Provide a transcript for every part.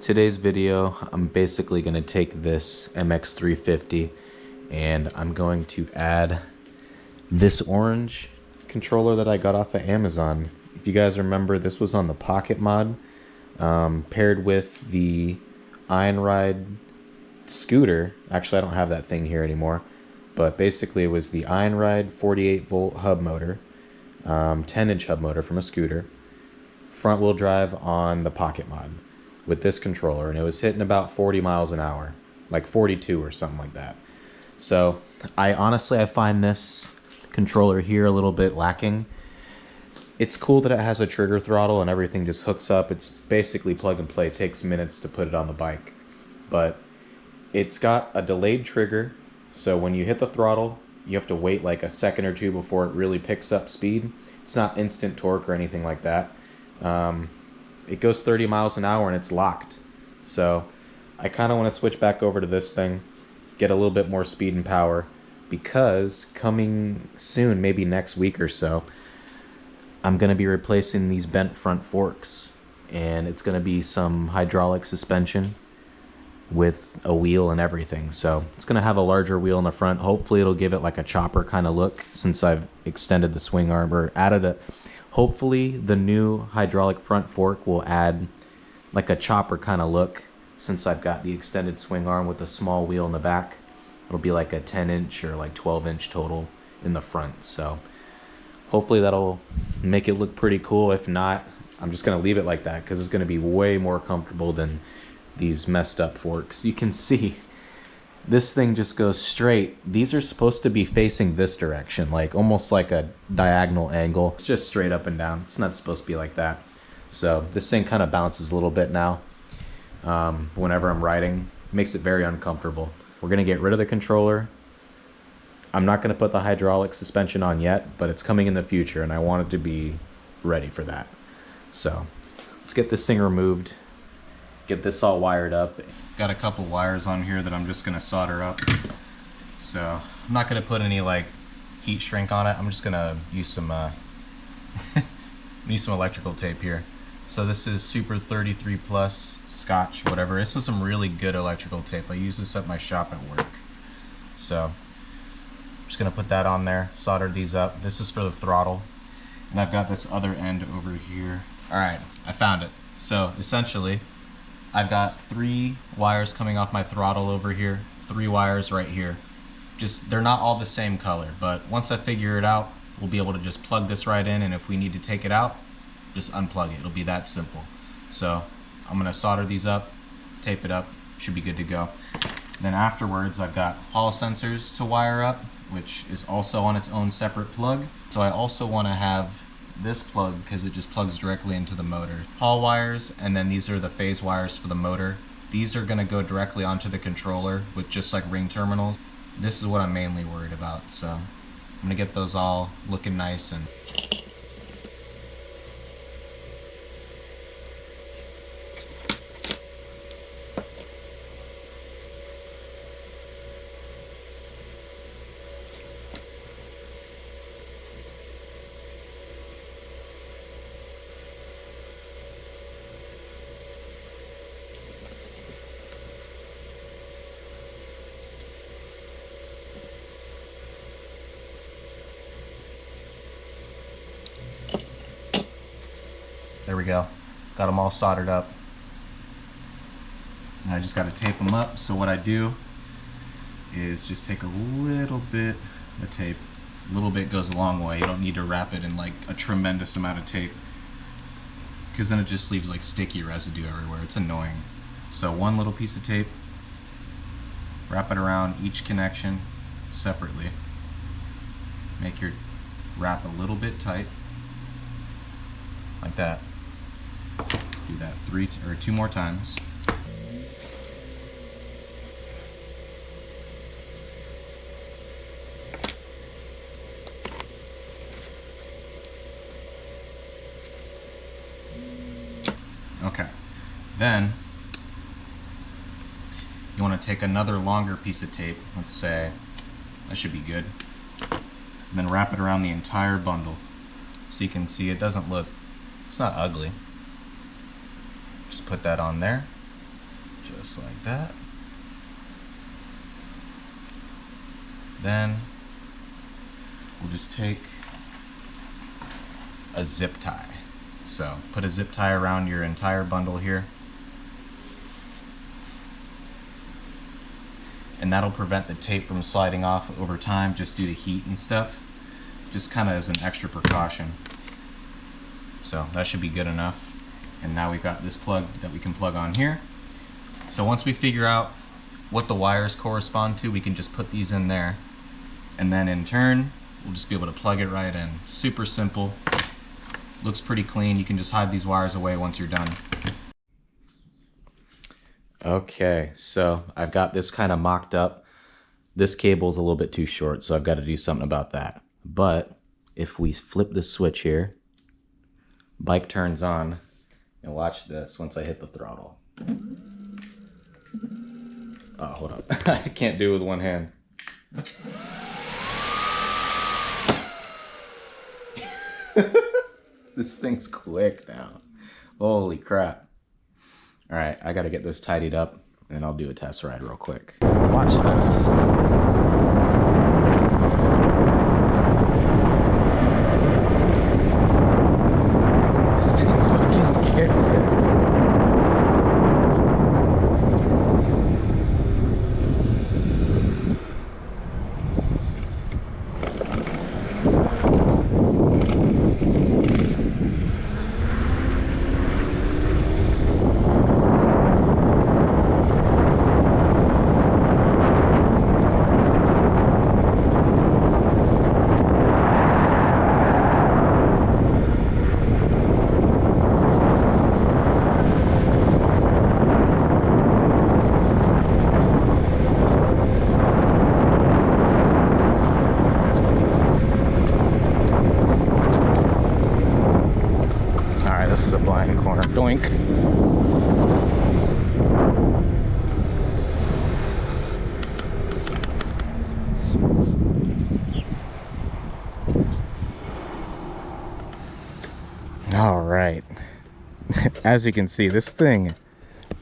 Today's video, I'm basically going to take this MX350 and I'm going to add this orange controller that I got off of Amazon. If you guys remember, this was on the Pocket mod, paired with the Ride scooter. Actually, I don't have that thing here anymore, but basically it was the Ride 48 volt hub motor, 10-inch hub motor from a scooter, front wheel drive on the Pocket mod with this controller, and it was hitting about 40 miles an hour, like 42 or something like that. So I find this controller here a little bit lacking. It's cool that it has a trigger throttle and everything just hooks up. It's basically plug and play. It takes minutes to put it on the bike, but it's got a delayed trigger, so when you hit the throttle you have to wait like a second or two before it really picks up speed. It's not instant torque or anything like that. It goes 30 miles an hour and it's locked. So I kind of want to switch back over to this thing, get a little bit more speed and power, because coming soon, maybe next week or so, I'm going to be replacing these bent front forks, and it's going to be some hydraulic suspension with a wheel and everything. So it's going to have a larger wheel in the front. Hopefully it'll give it like a chopper kind of look, since I've extended the swing arm or added a... Hopefully the new hydraulic front fork will add like a chopper kind of look, since I've got the extended swing arm with a small wheel in the back. It'll be like a 10-inch or like 12-inch total in the front. So hopefully that'll make it look pretty cool. If not, I'm just going to leave it like that, because it's going to be way more comfortable than these messed up forks. You can see this thing just goes straight. These are supposed to be facing this direction, like almost like a diagonal angle. It's just straight up and down. It's not supposed to be like that. So this thing kind of bounces a little bit now whenever I'm riding. It makes it very uncomfortable. We're going to get rid of the controller. I'm not going to put the hydraulic suspension on yet, but it's coming in the future, and I want it to be ready for that. So let's get this thing removed, get this all wired up. Got a couple wires on here that I'm just going to solder up. So I'm not going to put any like heat shrink on it. I'm just going to use some use some electrical tape here. So this is Super 33 Plus Scotch, whatever. This is some really good electrical tape. I use this at my shop at work. So I'm just going to put that on there, solder these up. This is for the throttle. And I've got this other end over here. All right, I found it. So essentially, I've got 3 wires coming off my throttle over here, 3 wires right here. Just, they're not all the same color, but once I figure it out, we'll be able to just plug this right in, and if we need to take it out, just unplug it. It'll be that simple. So I'm gonna solder these up, tape it up, should be good to go. And then afterwards, I've got hall sensors to wire up, which is also on its own separate plug. So I also wanna have this plug, because it just plugs directly into the motor. Hall wires, and then these are the phase wires for the motor. These are gonna go directly onto the controller with just like ring terminals. This is what I'm mainly worried about, so I'm gonna get those all looking nice. And there we go. Got them all soldered up. Now I just got to tape them up. So what I do is just take a little bit of tape. A little bit goes a long way. You don't need to wrap it in like a tremendous amount of tape, because then it just leaves like sticky residue everywhere. It's annoying. So one little piece of tape, wrap it around each connection separately. Make your wrap a little bit tight, like that. Do that 2 more times. Okay, then you want to take another longer piece of tape, let's say, that should be good, and then wrap it around the entire bundle. So you can see it doesn't look, it's not ugly. Just put that on there. Just like that. Then we'll just take a zip tie. So put a zip tie around your entire bundle here. And that'll prevent the tape from sliding off over time just due to heat and stuff. Just kind of as an extra precaution. So that should be good enough. And now we've got this plug that we can plug on here. So once we figure out what the wires correspond to, we can just put these in there. And then in turn, we'll just be able to plug it right in. Super simple. Looks pretty clean. You can just hide these wires away once you're done. Okay, so I've got this kind of mocked up. This cable's a little bit too short, so I've got to do something about that. But if we flip the switch here, bike turns on, and watch this once I hit the throttle. Oh, hold up. I can't do it with one hand. This thing's quick now. Holy crap. All right, I gotta get this tidied up and I'll do a test ride real quick. Watch this. This thing fucking gets it. This is a blind corner. Doink. All right. As you can see, this thing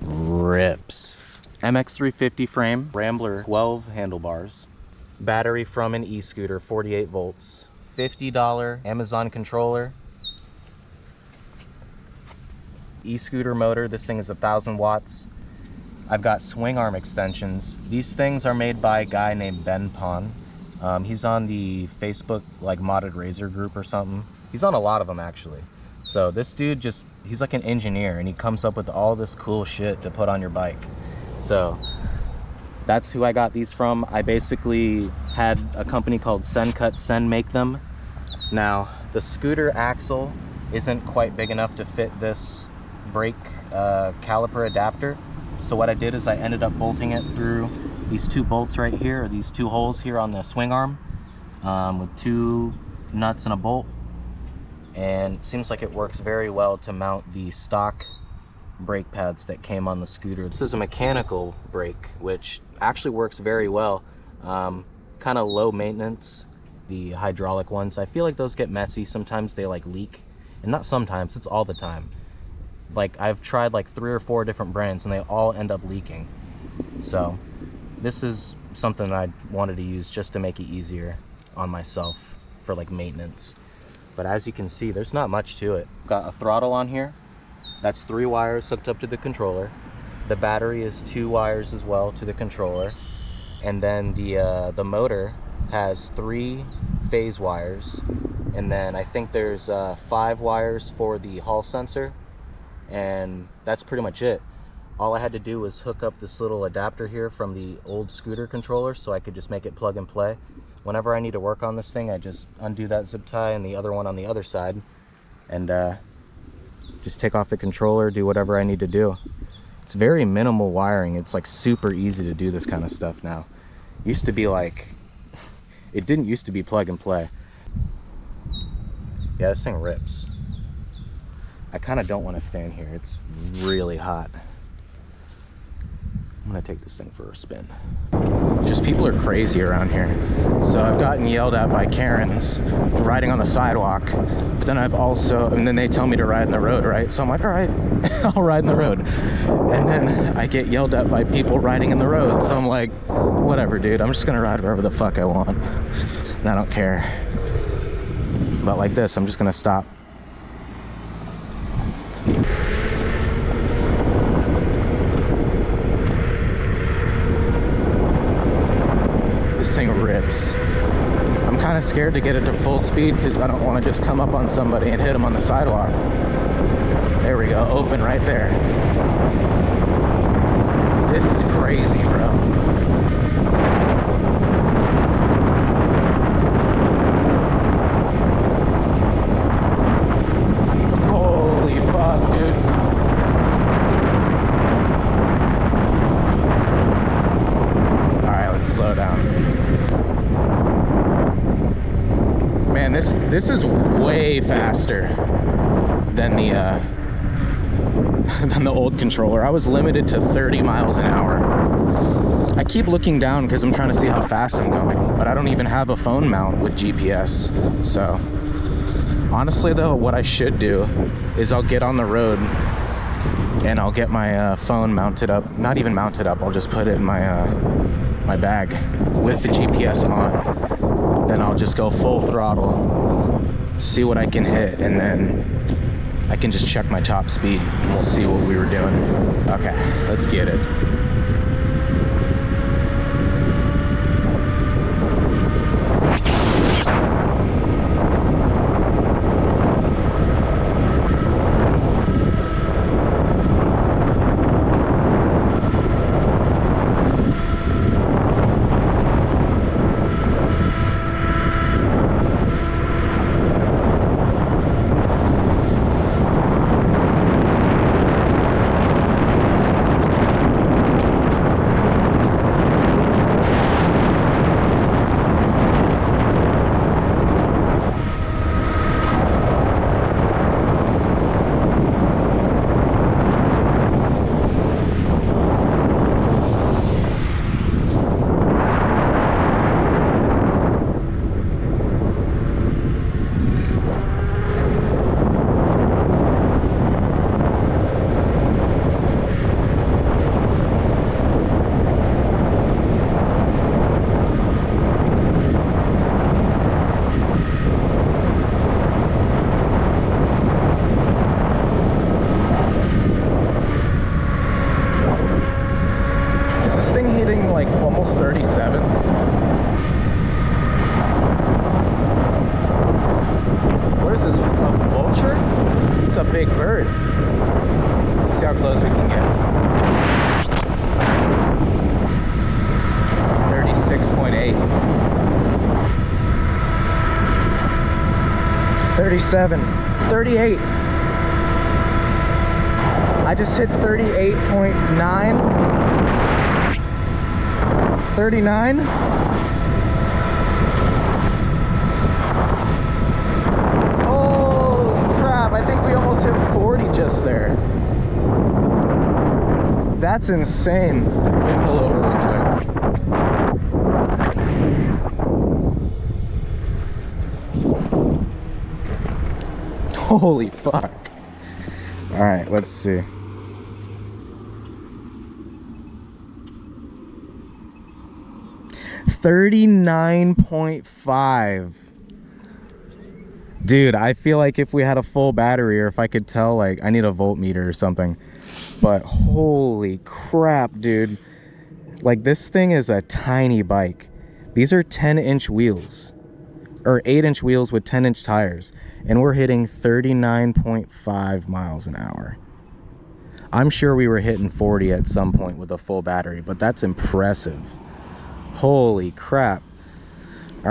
rips. MX350 frame, Rambler 12 handlebars, battery from an e-scooter, 48 volts, $50 Amazon controller, e-scooter motor. This thing is 1,000 watts. I've got swing arm extensions. These things are made by a guy named Ben Pon. He's on the Facebook like modded razor group or something. He's on a lot of them actually. So this dude he's like an engineer and he comes up with all this cool shit to put on your bike. So that's who I got these from. I basically had a company called Send Cut Send make them. Now the scooter axle isn't quite big enough to fit this brake caliper adapter, so what I did is I ended up bolting it through these two bolts right here, or these two holes here on the swing arm, with two nuts and a bolt, and it seems like it works very well to mount the stock brake pads that came on the scooter. This is a mechanical brake which actually works very well, kind of low maintenance. The hydraulic ones, I feel like those get messy sometimes. They like leak, and not sometimes, it's all the time. Like I've tried like 3 or 4 different brands and they all end up leaking. So this is something I wanted to use just to make it easier on myself for like maintenance. But as you can see, there's not much to it. Got a throttle on here. That's 3 wires hooked up to the controller. The battery is 2 wires as well to the controller. And then the motor has 3 phase wires. And then I think there's 5 wires for the hall sensor. And that's pretty much it. All I had to do was hook up this little adapter here from the old scooter controller so I could just make it plug and play. Whenever I need to work on this thing, I just undo that zip tie and the other one on the other side and just take off the controller, do whatever I need to do. It's very minimal wiring. It's like super easy to do this kind of stuff now. Used to be like, it didn't used to be plug and play. Yeah, this thing rips. I kind of don't want to stand here. It's really hot. I'm gonna take this thing for a spin. Just people are crazy around here. So I've gotten yelled at by Karens riding on the sidewalk, but then and then they tell me to ride in the road, right? So I'm like, all right, I'll ride in the road. And then I get yelled at by people riding in the road. So I'm like, whatever, dude. I'm just gonna ride wherever the fuck I want. And I don't care. But like this, I'm just gonna stop. This thing rips. I'm kind of scared to get it to full speed because I don't want to just come up on somebody and hit them on the sidewalk. There we go, open right there. This is crazy, bro. Holy fuck, dude. All right, let's slow down. Man, this is way faster than the old controller. I was limited to 30 miles an hour. I keep looking down because I'm trying to see how fast I'm going, but I don't even have a phone mount with GPS. So honestly though, what I should do is I'll get on the road and I'll get my phone mounted up. Not even mounted up, I'll just put it in my my bag with the GPS on. Then I'll just go full throttle, see what I can hit, and then I can just check my top speed and we'll see what we were doing. Okay, let's get it. Like almost 37. What is this, a vulture? It's a big bird. Let's see how close we can get. 36.8. 37. 38. I just hit 38.9. 39. Holy crap, I think we almost hit 40 just there. That's insane. Let me pull over real quick. Holy fuck. All right, let's see. $39.5. Dude, I feel like if we had a full battery, or if I could tell, like, I need a voltmeter or something. But holy crap, dude. Like, this thing is a tiny bike. These are 10-inch wheels, or 8-inch wheels with 10-inch tires, and we're hitting 39.5 miles an hour. I'm sure we were hitting 40 at some point with a full battery, but that's impressive. Holy crap.